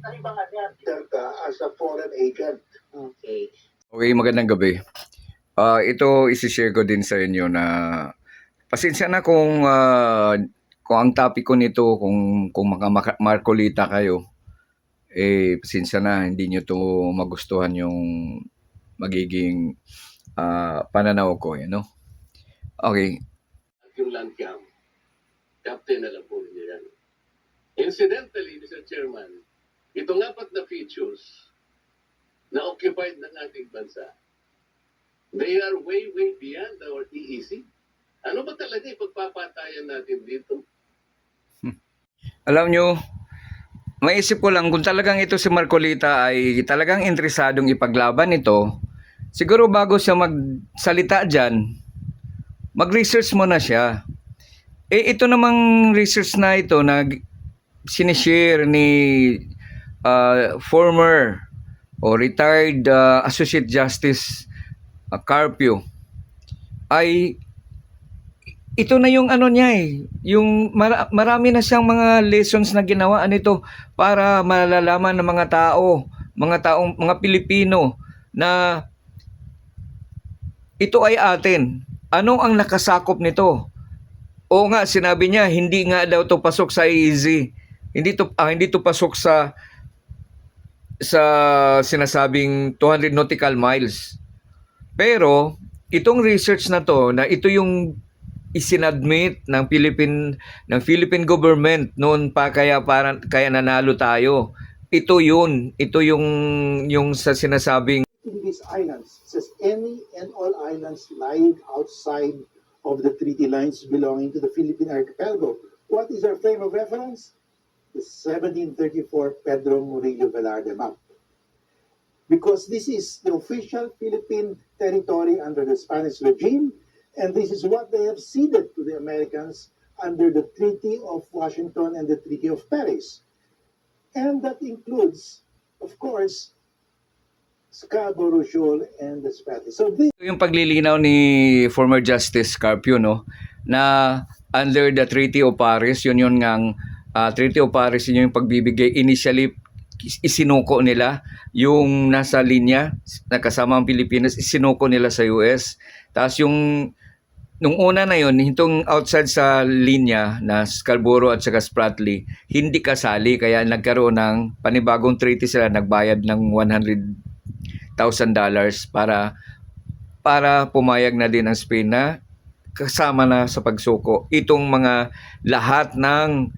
ka as a foreign agent. Okay. Okay, magandang gabi. Ito isi-share ko din sa inyo na pasensya na kung ang topic ko nito kung mga Marcolita kayo, pasensya na hindi nyo to magustuhan yung magiging pananaw ko, you know? Okay. At yung land camp, captain na lang po ninyo yan. Incidentally, Mr. Chairman, itong apat na features na occupied ng ating bansa, they are way, way beyond our EEC. Ano ba talaga ipagpapatayan natin dito? Alam nyo, maisip ko lang kung talagang ito si Marcolita ay talagang interesadong ipaglaban ito, siguro bago siya magsalita dyan, mag-research muna siya. Ito namang research na ito na sinishare ni former o retired Associate Justice Carpio ay ito na yung ano niya yung marami na siyang mga lessons na ginawa nito para malalaman ng mga Pilipino na ito ay atin. Ano ang nakasakop nito? Oo nga, sinabi niya, hindi nga daw to pasok sa EEZ. Hindi to pasok sa sinasabing 200 nautical miles. Pero itong research na to, na ito yung isinadmit ng Philippine government noon pa kaya nanalo tayo. Ito yung sa sinasabing In these islands, it says any and all islands lying outside of the treaty lines belonging to the Philippine archipelago. What is our frame of reference? The 1734 Pedro Murillo Velarde map. Because this is the official Philippine territory under the Spanish regime, and this is what they have ceded to the Americans under the Treaty of Washington and the Treaty of Paris. And that includes, of course, Scarborough Shoal and the Spanish. So this yung paglilinaw ni former Justice Carpio, no, na under the Treaty of Paris, yun ngang Treaty of Paris, yun yung pagbibigay initially isinuko nila yung nasa linya na kasama ang Pilipinas, isinuko nila sa US. Tapos nung una na yun, itong outside sa linya na Scarborough at saka Spratly, hindi kasali, kaya nagkaroon ng panibagong treaty sila, nagbayad ng $100,000 para pumayag na din ang Spain na kasama na sa pagsuko itong mga lahat ng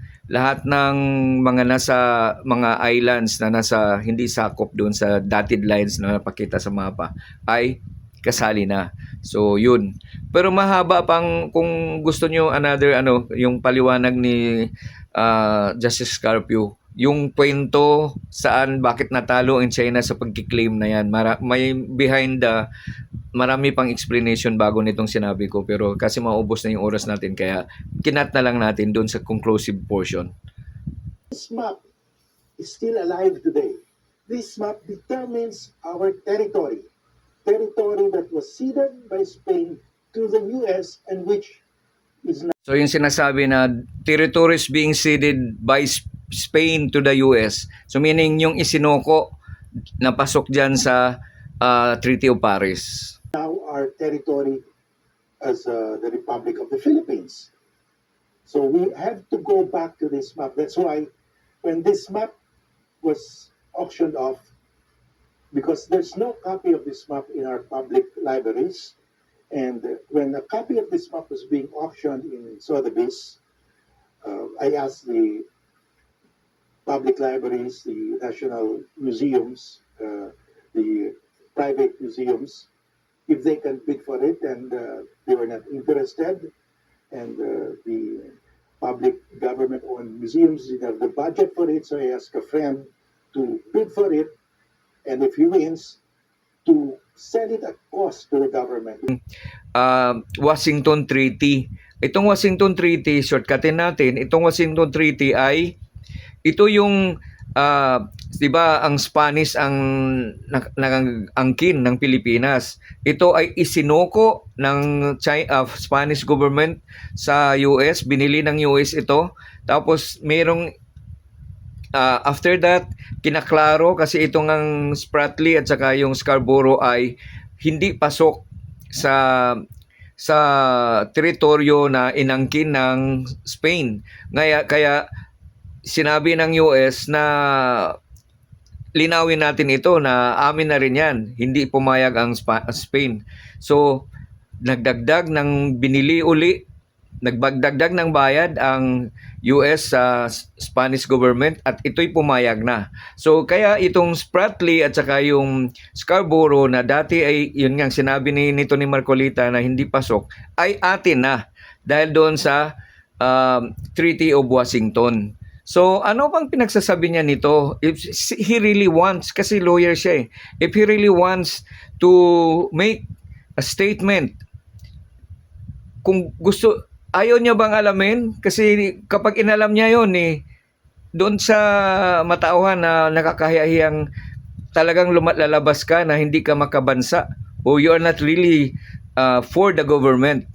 mga nasa mga islands na nasa hindi sakop doon sa dotted lines na napakita sa mapa ay kasali na. So yun. Pero mahaba pang, kung gusto nyo another yung paliwanag ni Justice Carpio, yung kwento bakit natalo ang China sa pagkiklaim na yan. May behind marami pang explanation bago nitong sinabi ko, pero kasi maubos na yung oras natin, kaya kinat na lang natin doon sa conclusive portion. map is still alive today. This map determines our territory that was ceded by Spain to the US and which is now So yung sinasabi na territories being ceded by Spain to the US, so meaning yung isinuko na pasok dyan sa Treaty of Paris. our territory as the Republic of the Philippines. So we have to go back to this map. That's why when this map was auctioned off, because there's no copy of this map in our public libraries, and when a copy of this map was being auctioned in Sotheby's, I asked the public libraries, the national museums, the private museums, if they can bid for it, and they were not interested. And the public government-owned museums didn't have the budget for it, so I asked a friend to bid for it, and if he wins, to sell it at cost to the government. Washington Treaty. Itong Washington Treaty, shortcutin natin, itong Washington Treaty ay ito yung 'di ba ang Spanish ang angkin ng Pilipinas. Ito ay isinuko ng Spanish government sa US, binili ng US ito. Tapos merong after that, kinaklaro kasi itong ang Spratly at saka yung Scarborough ay hindi pasok sa teritoryo na inangkin ng Spain. Kaya sinabi ng US na linawin natin ito na amin na rin yan. Hindi pumayag ang Spain. So, nagdagdag ng binili uli, nagbagdagdag ng bayad ang US sa Spanish government at ito'y pumayag na. So, kaya itong Spratly at saka yung Scarborough na dati ay, yun nga sinabi nito ni Marcolita na hindi pasok, ay atin na dahil doon sa Treaty of Washington. So, ano bang pinagsasabi niya nito? If he really wants, kasi lawyer siya eh, if he really wants to make a statement, kung gusto, ayaw niya bang alamin? Kasi kapag inalam niya yon eh, doon sa matauhan na nakakahiyahiyang talagang lalabas ka na hindi ka makabansa o you are not really for the government.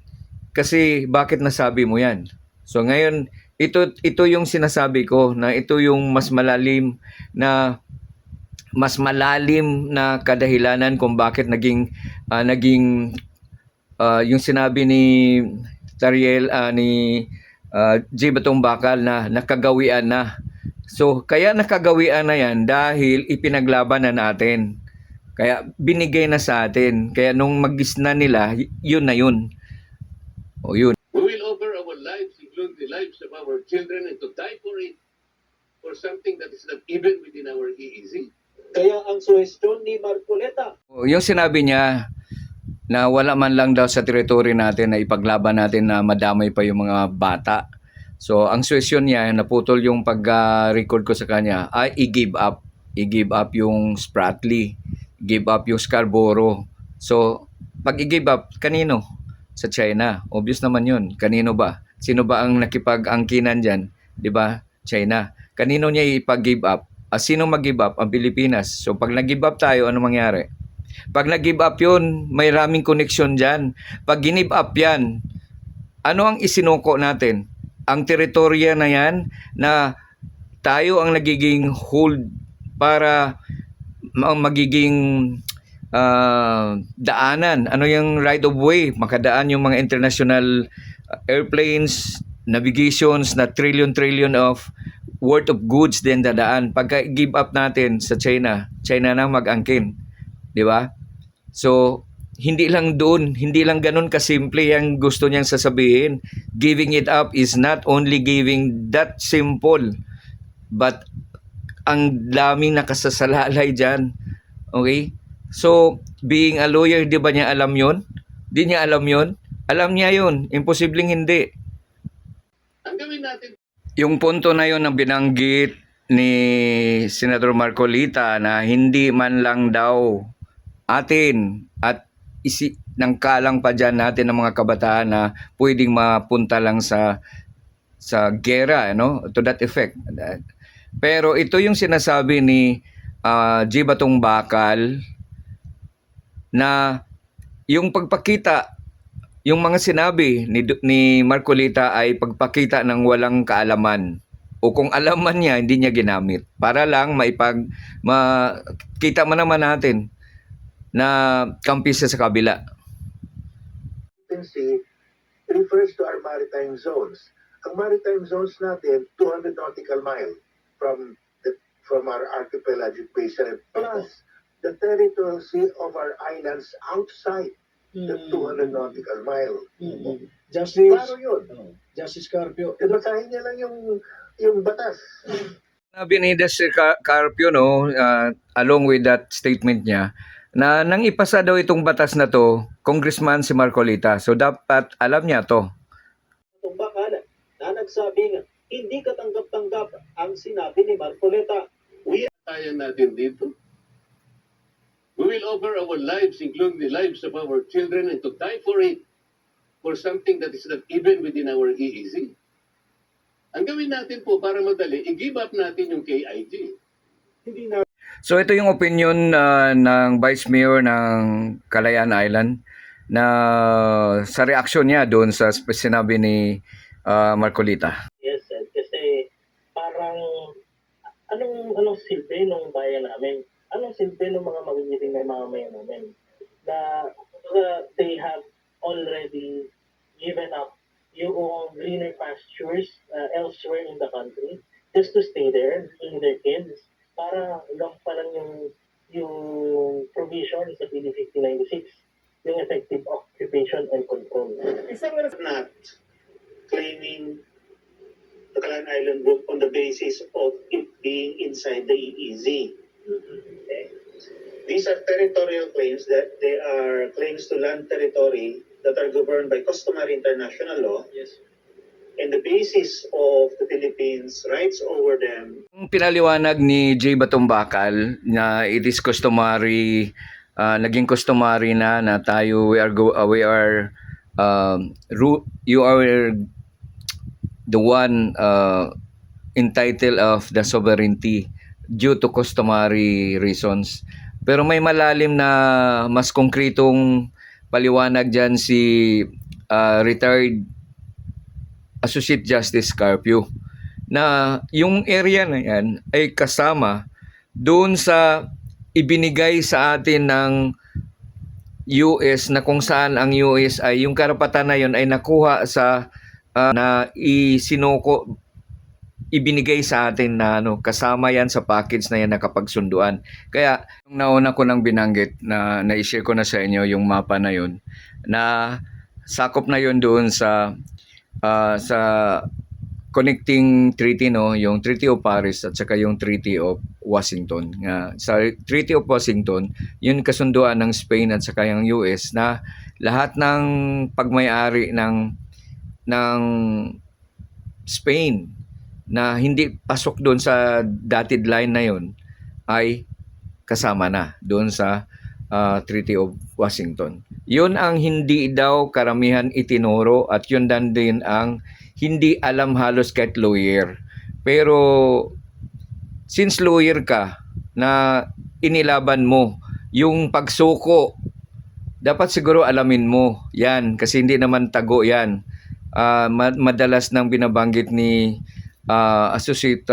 Kasi bakit nasabi mo yan? So ngayon, ito yung sinasabi ko na ito yung mas malalim na kadahilanan kung bakit naging yung sinabi ni Tariel ni J. Batong Bakal na nakagawian na. So kaya nakagawian na yan dahil ipinaglaban na natin. Kaya binigay na sa atin. Kaya nung mag-gisna nila, yun na yun. O yun. We will offer our lives, including the lives of our children, and to die for it, for something that is not even within our EEZ. Kaya ang suhestyon ni Marcoleta, Yung sinabi niya na wala man lang daw sa teritoryo natin na ipaglaban natin na madamay pa yung mga bata. So, ang suwesyon niya, naputol yung pag-record ko sa kanya, ay i-give up. I-give up yung Spratly. Give up yung Scarborough. So, pag i-give up, kanino? Sa China. Obvious naman yun. Kanino ba? Sino ba ang nakipag-angkinan dyan? Di ba? China. Kanino niya ipag-give up? Sino mag-give up? Ang Pilipinas. So, pag nag-give up tayo, ano mangyari? Pag nag-give up yun, may raming koneksyon dyan. Pag give up yan, ano ang isinuko natin? Ang teritorya na yan na tayo ang nagiging hold para magiging daanan. Ano yung right of way? Makadaan yung mga international airplanes, navigations na trillion of worth of goods din dadaan. Pagka give up natin sa China, China na mag-angkin. Di ba? So, hindi lang doon, hindi lang ganun kasimple yung gusto niyang sasabihin. Giving it up is not only giving that simple, but ang daming nakasasalalay dyan. Okay? So, being a lawyer, di ba niya alam yon? Di niya alam yon? Alam niya yon. Imposibleng hindi. Ang gawin natin, Yung punto na yon na binanggit ni Senator Marcolita na hindi man lang daw atin at nang kalang pa dyan natin ng mga kabataan na pwedeng mapunta lang sa gera, to that effect. Pero ito yung sinasabi ni J. Batong Bakal na yung pagpakita, yung mga sinabi ni Marcolita ay pagpakita ng walang kaalaman. O kung alam man niya, hindi niya ginamit. Para lang makita man naman natin na kampisa sa kabila. Sea refers to our maritime zones. Ang maritime zones natin, 200 nautical mile from our archipelagic basin, plus the territorial sea of our islands outside the 200 nautical mile. Justice, Klaro yun. Justice Carpio. Basahin niya lang yung batas. Sabi ni Justice Carpio, along with that statement niya, na nang ipasa daw itong batas na to, Congressman si Marcolita. So dapat alam niya to. Batong Bakal na nagsabing hindi katanggap-tanggap ang sinabi ni Marcoleta. kaya natin dito. We will offer our lives, including the lives of our children, and to die for it, for something that is not even within our EEZ. Ang gawin natin po para madali, i-give up natin yung KIG. Hindi na So ito yung opinion ng Vice Mayor ng Kalayaan Island na sa reaksyon niya doon sa sinabi ni Marcolita. yes, kasi parang anong silbi ng bayan namin? Anong silbi ng mga magiging na mamamayan namin? Na they have already given up yung greener pastures elsewhere in the country just to stay there, bring their kids, para lang pa lang yung provision sa PD 5096, yung effective occupation and control. Not claiming the Clan Island Group on the basis of it being inside the EEZ. Okay. These are territorial claims that they are claims to land territory that are governed by customary international law. Yes. And the basis of the Philippines' rights over them. Ang pinaliwanag ni J. Batumbakal na it is customary, naging customary na tayo, you are the one entitled of the sovereignty due to customary reasons. Pero may malalim na mas konkretong paliwanag dyan si retired Associate Justice Carpio na yung area na yan ay kasama doon sa ibinigay sa atin ng US, na kung saan ang US ay yung karapatan na yun ay nakuha sa na ibinigay sa atin na kasama yan sa package na yan na kapagsunduan. Kaya yung nauna ko nang binanggit na na-share ko na sa inyo yung mapa na yun, na sakop na yun doon sa connecting treaty, yung Treaty of Paris at saka yung Treaty of Washington. Sa Treaty of Washington, yun kasunduan ng Spain at saka yung US na lahat ng pagmay-ari ng Spain na hindi pasok doon sa dotted line na yun ay kasama na doon sa Treaty of Washington. Yun ang hindi daw karamihan itinuro at yun din ang hindi alam halos kahit lawyer. Pero since lawyer ka na inilaban mo yung pagsuko, dapat siguro alamin mo yan kasi hindi naman tago yan. Madalas nang binabanggit ni Associate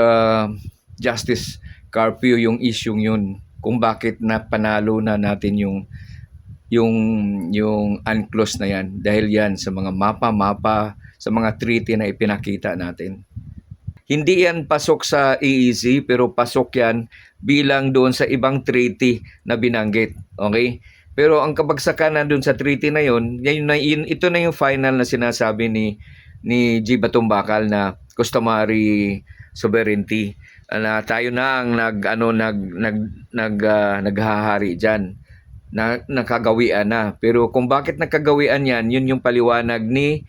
Justice Carpio yung issue yun kung bakit napanalo na natin yung UNCLOS na yan dahil yan sa mga mapa sa mga treaty na ipinakita natin. Hindi yan pasok sa EEZ pero pasok yan bilang doon sa ibang treaty na binanggit. Okay? Pero ang kabagsakan na doon sa treaty na yun, ito na yung final na sinasabi ni G. Batumbakal na customary sovereignty na tayo na ang naghahari diyan na nakagawian na. Pero kung bakit nakagawian yan, yun yung paliwanag ni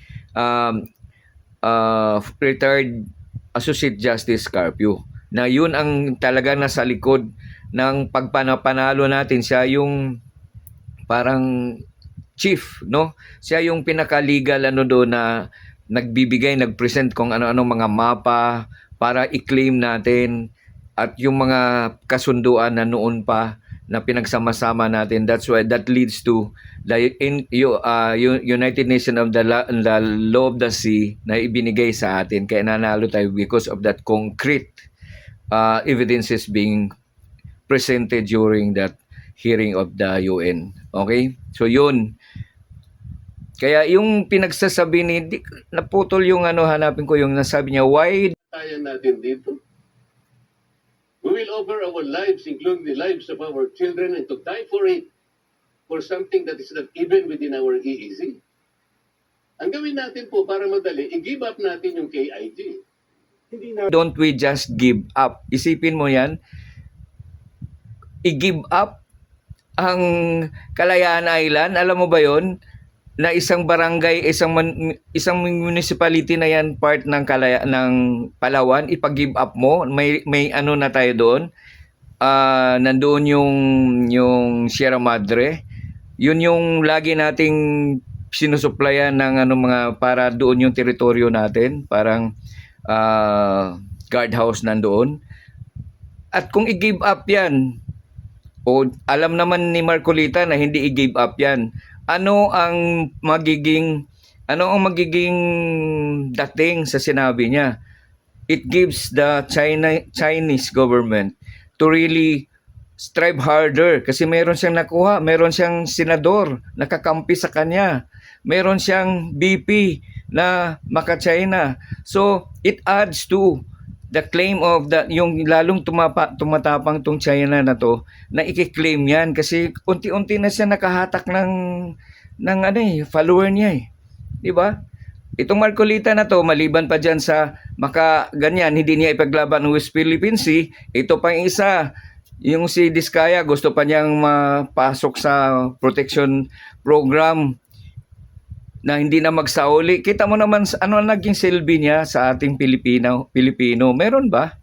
retired Associate Justice Carpio na yun ang talaga nasa likod ng pagpanalo natin. Siya yung parang chief, no? Siya yung pinaka-legal doon na nagpresent kung ano-ano mga mapa para i-claim natin at yung mga kasunduan na noon pa na pinagsama-sama natin. That's why that leads to the United Nations of the Law of the Sea na ibinigay sa atin. Kaya nanalo tayo because of that concrete evidences being presented during that hearing of the UN. Okay? So yun. Kaya yung pinagsasabi naputol yung hanapin ko yung nasabi niya, why Kaya natin dito. We will offer our lives, including the lives of our children, and to die for it, for something that is not even within our EEZ. Ang gawin natin po para madali, i-give up natin yung KIG. don't we just give up? Isipin mo yan, i-give up ang Kalayaan Island, alam mo ba yon? Na isang barangay, isang municipality na yan, part ng ng Palawan, ipag-give up mo, may na tayo doon. Nandoon yung Sierra Madre. Yun yung lagi nating sinusuplayan ng mga para doon yung teritoryo natin, parang guardhouse nandoon. At kung i-give up yan, o alam naman ni Marcolita na hindi i-give up yan, ano ang magiging dating sa sinabi niya? it gives the Chinese government to really strive harder kasi meron siyang nakuha, meron siyang senador nakakampi sa kanya, meron siyang BP na maka-China. So it adds to the claim of yung lalong tumatapang tong China na to na i-claim yan kasi unti-unti na siya nakahatak ng follower niya eh. 'Di ba? Itong Marcolita na to, maliban pa dyan sa ganyan, hindi niya ipaglaban ng West Philippine Sea, ito pa yung isa, yung si Diskaya, gusto pa niyang mapasok sa protection program na hindi na magsauli. Kita mo naman ano naging silbi niya sa ating Pilipino. Meron ba?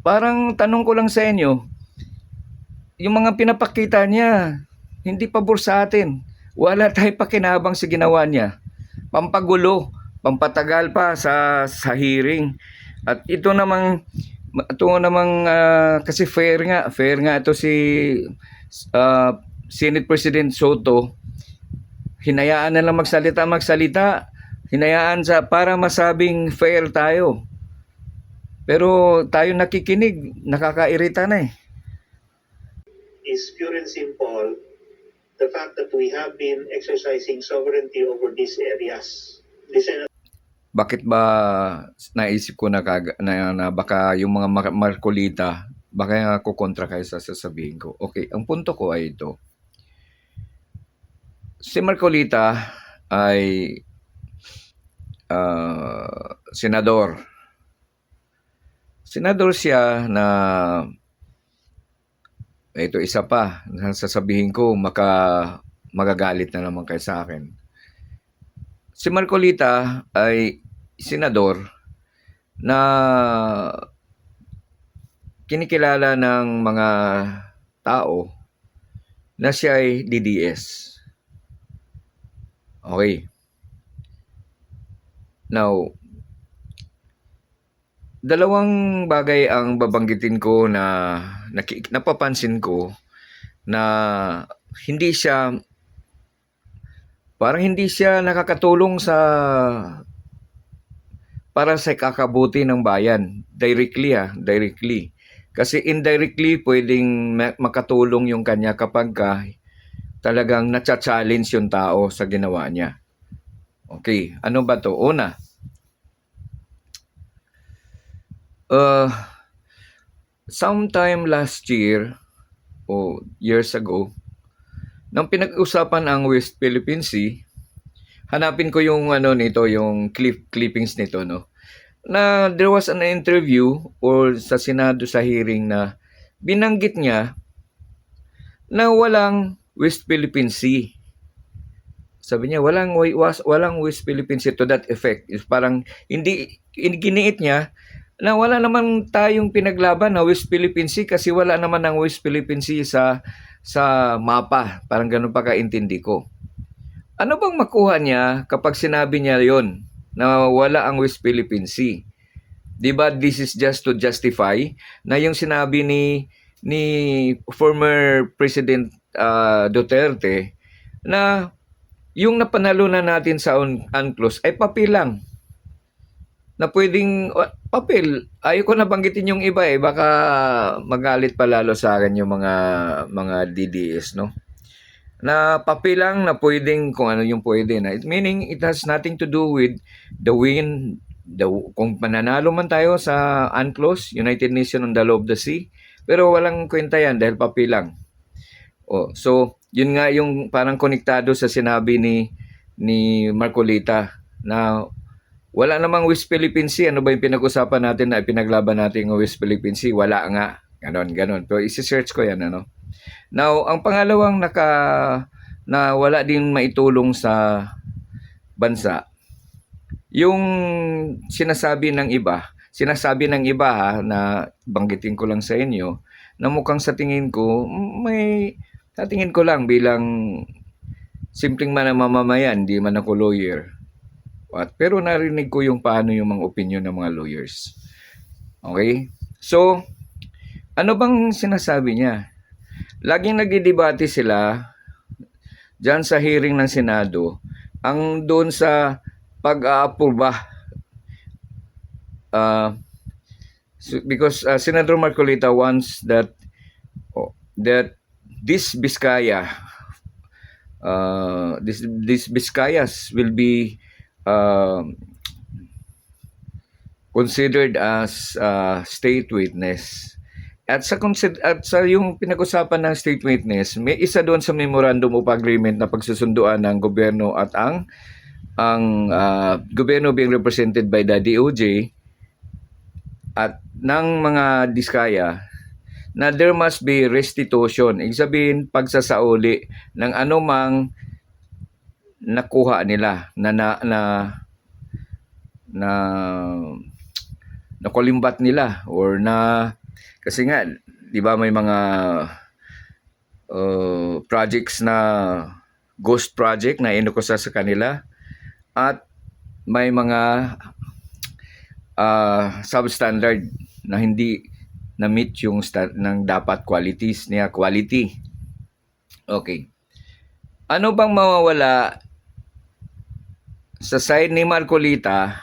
Parang tanong ko lang sa inyo, yung mga pinapakita niya, hindi pabor sa atin. Wala tayong pakinabang sa ginawa niya. Pampagulo, pampatagal pa sa hearing. At ito namang kasi fair nga ito si Senate President Soto. Hinayaan na lang magsalita, hinayaan para masabing fair tayo. Pero tayo nakikinig, nakakairita na eh. Is pure and simple the fact that we have been exercising sovereignty over these areas. Bakit ba naisip ko na baka yung mga Marcolita, baka kukontra kayo sa sasabihin ko. Okay, ang punto ko ay ito. Si Marcolita ay senador. Senador siya na ito isa pa, sasabihin ko, magagalit na naman kayo sa akin. Si Marcolita ay senador na kinikilala ng mga tao na siya ay DDS. Okay. Now, dalawang bagay ang babanggitin ko na napapansin ko na parang hindi siya nakakatulong para sa kakabuti ng bayan. Directly. Kasi indirectly, pwedeng makatulong yung kanya kapag talagang nacha-challenge yung tao sa ginawa niya. Okay, ano ba to? Una, sometime last year o years ago, nang pinag-usapan ang West Philippine Sea, hanapin ko yung yung clippings nito, no. Na there was an interview or sa Senado sa hearing na binanggit niya na walang West Philippine Sea. Sabi niya walang West Philippine Sea to that effect. Parang hindi giniit niya na wala naman tayong pinaglaban na West Philippine Sea kasi wala naman ang West Philippine Sea sa mapa. Parang ganun pa kaintindi ko. Ano bang makuha niya kapag sinabi niya yon na wala ang West Philippine Sea? Diba this is just to justify na yung sinabi ni former President Duterte na yung napanalunan natin sa UNCLOS ay papel lang. Na pwedeng papel. Ayoko na banggitin yung iba eh. Baka magalit pa lalo sa akin yung mga DDS, no? Na papel lang na pwedeng kung ano yung pwede na. Meaning, it has nothing to do with the win. Kung mananalo man tayo sa UNCLOS, United Nations on the Law of the Sea, pero walang kwenta yan dahil papel lang. So, yun nga yung parang konektado sa sinabi ni Marcolita na wala namang West Philippine Sea. Ano ba yung pinag-usapan natin na pinaglaban natin ng West Philippine Sea? Wala nga. Ganon. Pero isi-search ko yan, ano? Now, ang pangalawang na wala din maitulong sa bansa, yung sinasabi ng iba ha, na banggitin ko lang sa inyo, na mukhang sa tingin ko lang bilang simpleng mamamayan, di man ako lawyer. Pero narinig ko yung paano yung mga opinion ng mga lawyers. Okay? So, ano bang sinasabi niya? Laging nagdidebate sila dyan sa hearing ng Senado ang doon sa pag-aapruba because Senator Marcolita wants that that this Vizcaya, this Vizcayas will be considered as state witness. At sa yung pinag-usapan ng state witness, may isa doon sa memorandum of agreement na pagsusunduan ng gobyerno at ang gobyerno being represented by the DOJ at ng mga Diskaya na there must be restitution. Ibig sabihin, pagsasauli ng anumang nakuha nila na nakulimbat nila or na kasi nga 'di ba may mga projects na ghost project na inukusa sa kanila at may mga substandard na hindi na-meet yung ng dapat qualities niya, quality. Okay. Ano bang mawawala sa side ni Marcolita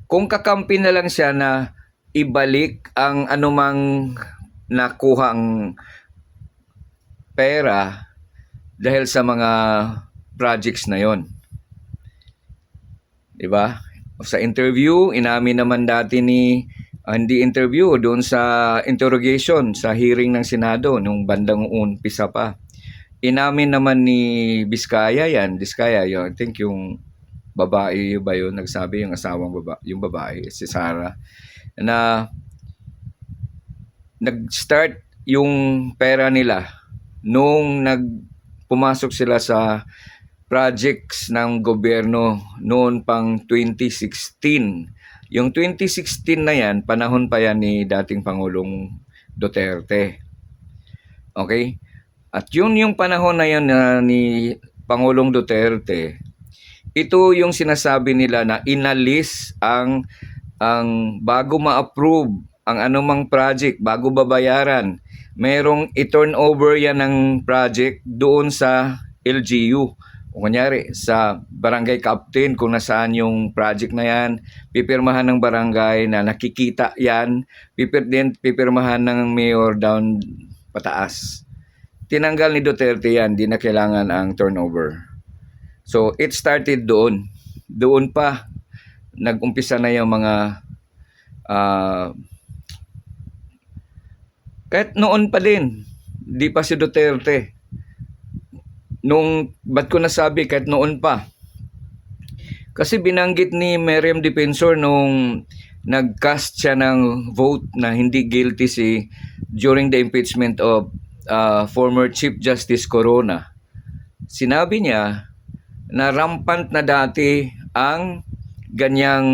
kung kakampi na lang siya na ibalik ang anumang nakuhang pera dahil sa mga projects na yon? Diba? Sa interview, inamin naman dati ni hindi interview, doon sa interrogation sa hearing ng Senado nung bandang umpisa pa. Inamin naman ni Vizcaya yun, I think yung babae ba yun, nagsabi yung asawang yung babae, si Sarah, na nag-start yung pera nila nung pumasok sila sa projects ng gobyerno noon pang 2016. Yung 2016 na yan, panahon pa yan ni dating Pangulong Duterte. Okay? At yun yung panahon na yan ni Pangulong Duterte, ito yung sinasabi nila na inalis ang bago ma-approve ang anumang project, bago babayaran, merong i-turnover yan ng project doon sa LGU. O kunyari, sa barangay captain, kung nasaan yung project na yan, pipirmahan ng barangay na nakikita yan, pipirmahan ng mayor down pataas. Tinanggal ni Duterte yan, di na kailangan ang turnover. So, it started doon. Doon pa, nag-umpisa na yung mga, kahit noon pa din, di pa si Duterte. Ba't ko nasabi kahit noon pa? Kasi binanggit ni Miriam Defensor nung nag-cast siya ng vote na hindi guilty during the impeachment of former Chief Justice Corona. Sinabi niya na rampant na dati ang ganyang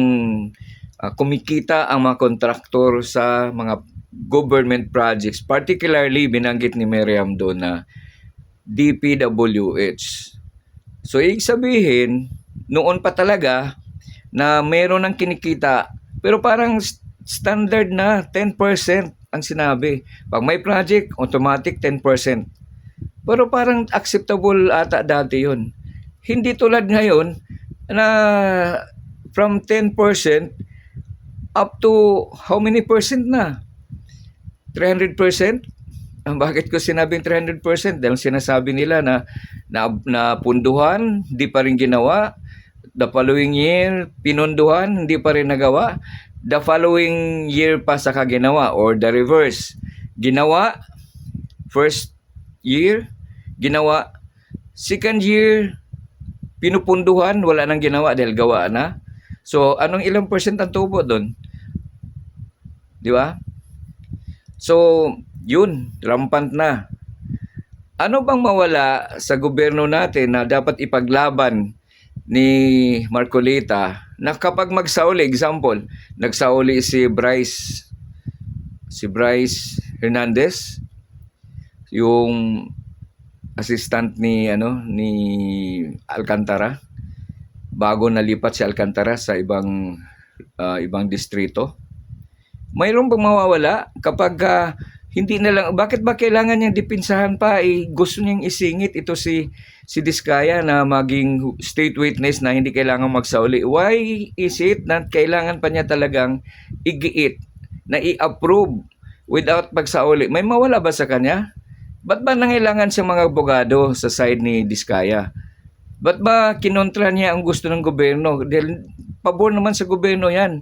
kumikita ang mga kontraktor sa mga government projects. Particularly, binanggit ni Miriam doon na DPWH. So, ibig sabihin, noon pa talaga na meron ng kinikita, pero parang standard na 10% ang sinabi. Pag may project, automatic 10%. Pero parang acceptable ata dati yun. Hindi tulad ngayon na from 10% up to how many percent na? 300%? Bakit ko sinabing 300%? Dahil sinasabi nila na punduhan, di pa rin ginawa. The following year, pinunduhan, hindi pa rin nagawa. The following year pa saka ginawa or the reverse. Ginawa, first year, ginawa. Second year, pinupunduhan, wala nang ginawa dahil gawa na. So, anong ilang percent ang tubo doon? Di ba? So, yun, rampant na. Ano bang mawala sa gobyerno natin na dapat ipaglaban ni Marcolita na kapag magsauli, example, nagsauli si Bryce Hernandez, yung assistant ni Alcantara, bago nalipat si Alcantara sa ibang distrito. Mayroon bang mawawala kapag Hindi na lang, bakit ba kailangan niyang dipinsahan pa? Gusto niyang isingit ito si Diskaya na maging state witness na hindi kailangan magsauli. Why is it na kailangan pa niya talagang igiit na i-approve without pagsauli? May mawala ba sa kanya? Ba't ba nangailangan siyang mga abogado sa side ni Diskaya? Ba't ba kinontra niya ang gusto ng gobyerno? Dahil pabor naman sa gobyerno yan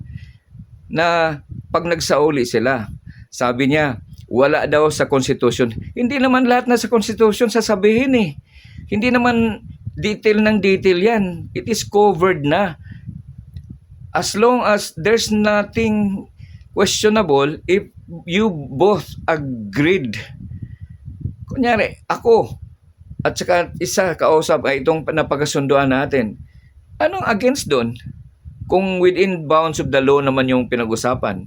na pag nagsauli sila. Sabi niya, wala daw sa konstitusyon. Hindi naman lahat na sa konstitusyon sasabihin eh. Hindi naman detail ng detail yan. It is covered na. As long as there's nothing questionable, if you both agreed. Kunyari, ako at saka isa kausap ay itong napagasunduan natin. Anong against doon? Kung within bounds of the law naman yung pinag-usapan.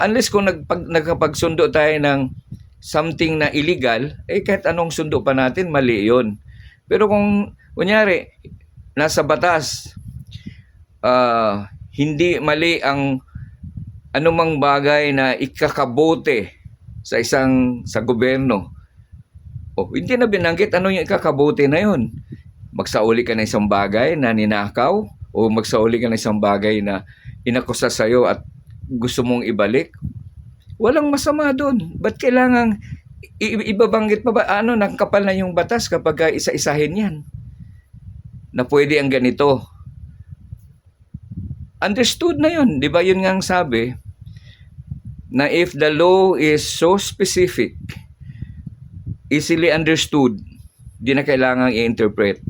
Unless kung nagkapagsundo tayo ng something na illegal, kahit anong sundo pa natin, mali yun. Pero kung, kunyari, nasa batas, hindi mali ang anumang bagay na ikakabote sa gobyerno. Hindi na binanggit ano yung ikakabote na yun. Magsauli ka na isang bagay na ninakaw o magsauli ka na isang bagay na inakusa sa'yo at gusto mong ibalik, walang masama doon. Ba't kailangang ibabanggit pa ba? Nakapal na yung batas kapag isa-isahin yan. Na pwede ang ganito. Understood na yun. Di ba yun nga ang sabi? Na if the law is so specific, easily understood, di na kailangang i-interpret.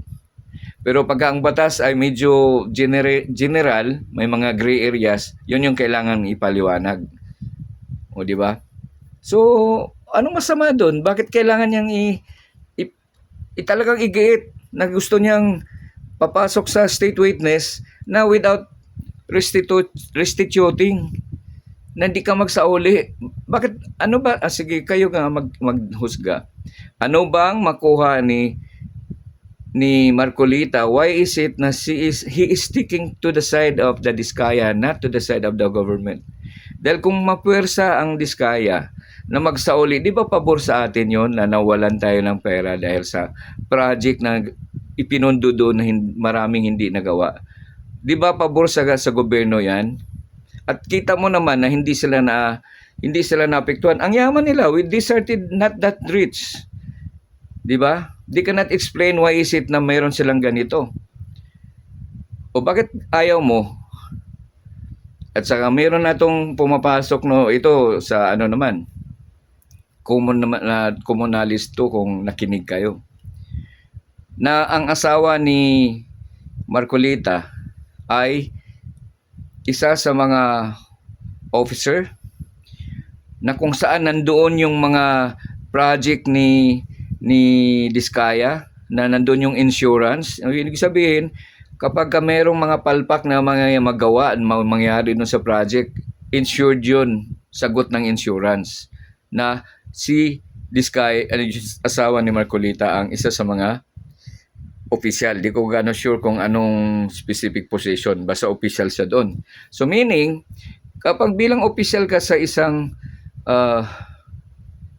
Pero pagka ang batas ay medyo general, may mga gray areas, yun yung kailangan ipaliwanag. O di ba? So, anong masama doon? Bakit kailangan niyang talagang igiit na gusto niyang papasok sa state witness na without restituting na hindi ka magsauli? Bakit? Ano ba? Sige, kayo nga maghusga. Ano bang makuha ni Marcolita? Why is it na he is sticking to the side of the Diskaya, not to the side of the government? Dahil kung mapuwersa ang Diskaya na magsauli, di ba pabor sa atin yon na nawalan tayo ng pera dahil sa project na ipinundo doon na maraming hindi nagawa? Di ba pabor sa gobyerno yan? At kita mo naman na hindi sila naapektuhan. Ang yaman nila, we deserted not that rich. Di ba? They cannot explain why is it na mayroon silang ganito. O bakit ayaw mo? At saka mayroon na itong pumapasok ito sa naman. Communalist to kung nakinig kayo. Na ang asawa ni Marcolita ay isa sa mga officer na kung saan nandoon yung mga project ni Diskaya na nandoon yung insurance. Ang ibig sabihin, kapag merong mga palpak na mga magawa mangyari dun sa project, insured yun, sagot ng insurance. Na si Diskaya, asawa ni Marcolita, ang isa sa mga official. Di ko gano'n sure kung anong specific position. Basta official siya doon. So meaning, kapag bilang official ka sa isang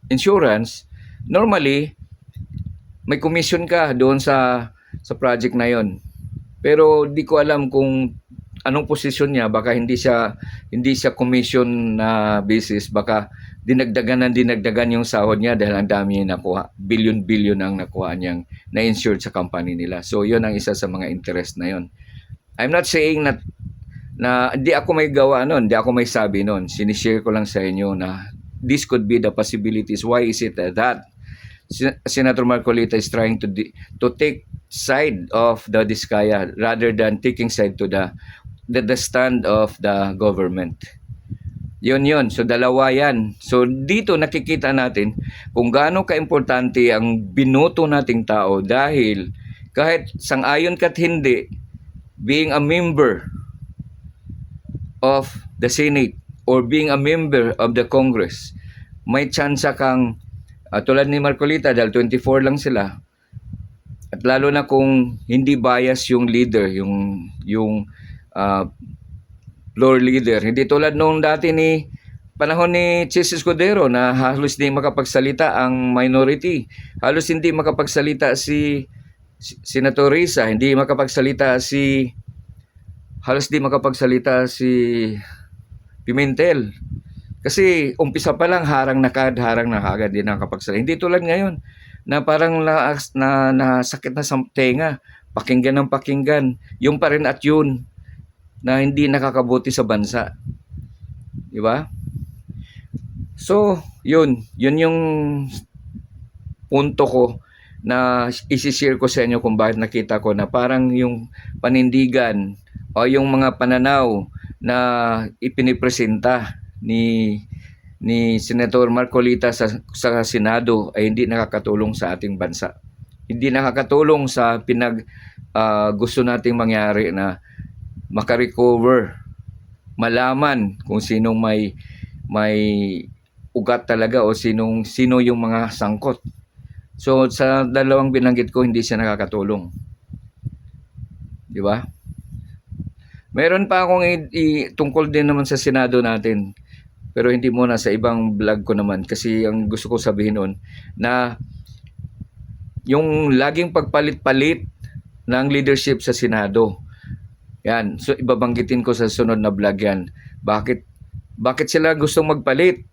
insurance, normally, may commission ka doon sa project na yon. Pero di ko alam kung anong posisyon niya. Baka hindi siya commission na basis. Baka dinagdagan yung sahod niya dahil ang dami niya nakuha. Billion ang nakuha niyang na-insured sa company nila. So yon ang isa sa mga interest na yon. I'm not saying na di ako may gawa nun, di ako may sabi nun. Sinishare ko lang sa inyo na this could be the possibilities. Why is it that Senator Marcolita is trying to take side of the Diskaya rather than taking side to the stand of the government? Yun. So dalawa yan. So dito nakikita natin kung gaano kaimportante ang binoto nating tao dahil kahit sang-ayon ka't hindi, being a member of the Senate or being a member of the Congress, may tsansa kang tulad ni Marcolita dahil 24 lang sila. At lalo na kung hindi bias yung leader, yung floor leader. Hindi tulad nung dati ni panahon ni Chis Escudero na halos hindi makapagsalita ang minority. Halos hindi makapagsalita si Senator Risa, halos di makapagsalita si Pimentel. Kasi umpisa pa lang harang na kagad din nakapagsalita. Hindi tulad ngayon na parang nasakit na sa tenga, pakinggan ng pakinggan, yung pa rin at yun na hindi nakakabuti sa bansa. Di ba? So, yun yung punto ko na isi-share ko sa inyo kung bakit nakita ko na parang yung panindigan o yung mga pananaw na ipinipresenta ni Senator Marcolita sa Senado ay hindi nakakatulong sa ating bansa. Hindi nakakatulong sa gusto nating mangyari na makarecover, malaman kung sinong may ugat talaga o sino yung mga sangkot. So sa dalawang binanggit ko, hindi siya nakakatulong. Di ba? Meron pa akong tungkol din naman sa Senado natin. Pero hindi muna, sa ibang vlog ko naman. Kasi ang gusto ko sabihin nun, na yung laging pagpalit-palit ng leadership sa Senado. Yan. So ibabanggitin ko sa sunod na vlog yan. Bakit sila gustong magpalit?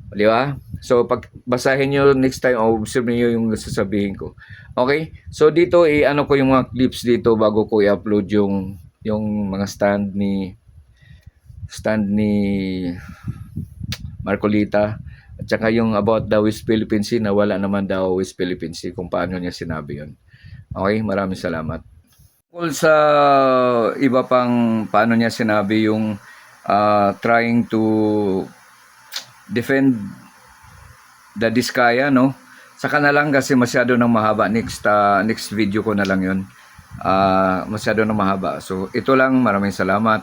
Di ba? So, pag basahin nyo next time, o observe nyo yung sasabihin ko. Okay? So, dito, ano ko yung mga clips dito bago ko i-upload yung mga stand ni Marcolita. At saka yung about the West Philippine Sea, na wala naman daw West Philippine Sea, kung paano niya sinabi yun. Okay? Maraming salamat. Tungkol sa iba pang paano niya sinabi yung trying to defend the Diskaya, no? Saka na lang kasi masyado nang mahaba. Next video ko na lang yun. Masyado nang mahaba. So, ito lang. Maraming salamat.